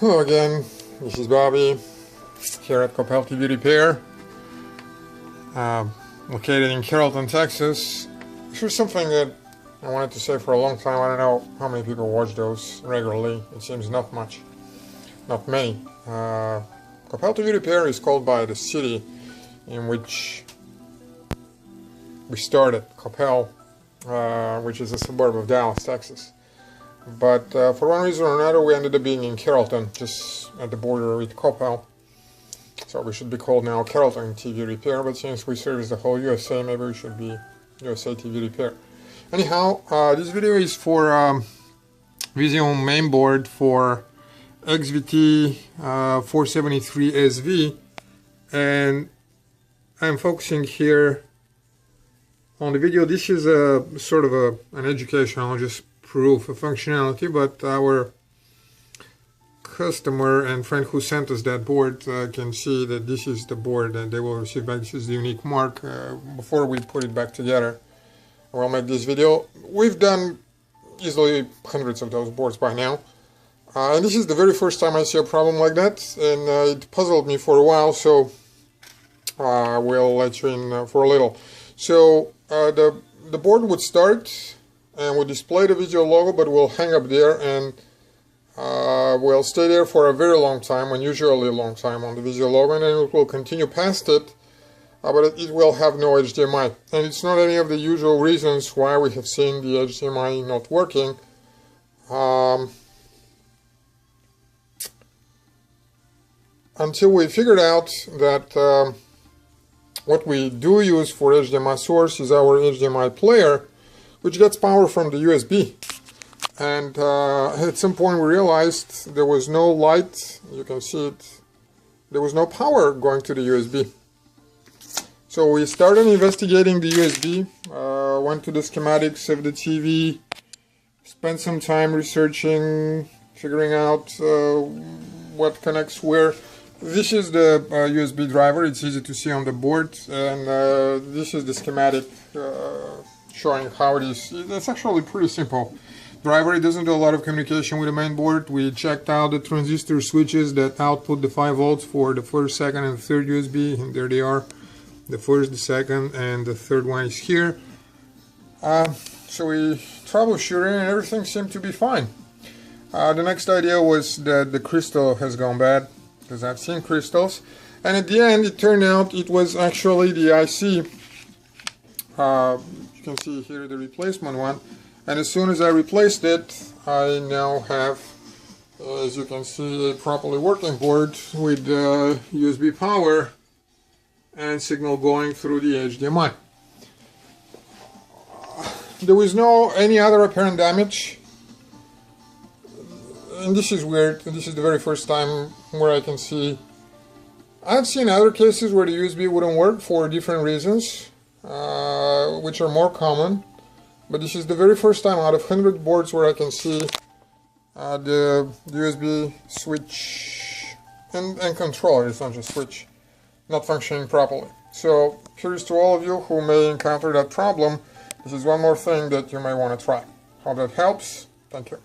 Hello again, this is Bobby here at Coppell TV Repair, located in Carrollton, Texas. This was something that I wanted to say for a long time. I don't know how many people watch those regularly. It seems not much, not many. Coppell TV Repair is called by the city in which we started, Coppell, which is a suburb of Dallas, Texas. But for one reason or another, we ended up being in Carrollton, just at the border with Coppell. So we should be called now Carrollton TV Repair, but since we service the whole USA, maybe we should be USA TV Repair. Anyhow, this video is for Vizio mainboard for XVT473SV, and I'm focusing here on the video. This is a sort of an educational, just proof of functionality, but our customer and friend who sent us that board can see that this is the board and they will receive back. This is the unique mark. Before we put it back together, we'll make this video. We've done easily hundreds of those boards by now, and this is the very first time I see a problem like that, and it puzzled me for a while, so we'll let you in for a little. So the board would start and we'll display the Vizio logo, but we'll hang up there and we'll stay there for a very long time, unusually long time on the Vizio logo, and then it will continue past it, but it will have no HDMI. And it's not any of the usual reasons why we have seen the HDMI not working. Until we figured out that what we do use for HDMI source is our HDMI player, which gets power from the USB. And at some point we realized there was no light, you can see it, there was no power going to the USB. So we started investigating the USB, went to the schematics of the TV, spent some time researching, figuring out what connects where. This is the USB driver. It's easy to see on the board, and this is the schematic showing how it is. It's actually pretty simple. Driver, it doesn't do a lot of communication with the main board. We checked out the transistor switches that output the 5 volts for the first, second, and third USB, and there they are. The first, the second, and the third one is here. So we troubleshooted and everything seemed to be fine. The next idea was that the crystal has gone bad, because I've seen crystals, and at the end it turned out it was actually the IC. You can see here the replacement one, and as soon as I replaced it, I now have, as you can see, a properly working board with USB power and signal going through the HDMI. There was no any other apparent damage, and this is weird. This is the very first time where I can see. I've seen other cases where the USB wouldn't work for different reasons, which are more common, but this is the very first time out of 100 boards where I can see the USB switch and controller, it's not just switch, not functioning properly. So curious to all of you who may encounter that problem, this is one more thing that you may want to try. Hope that helps. Thank you.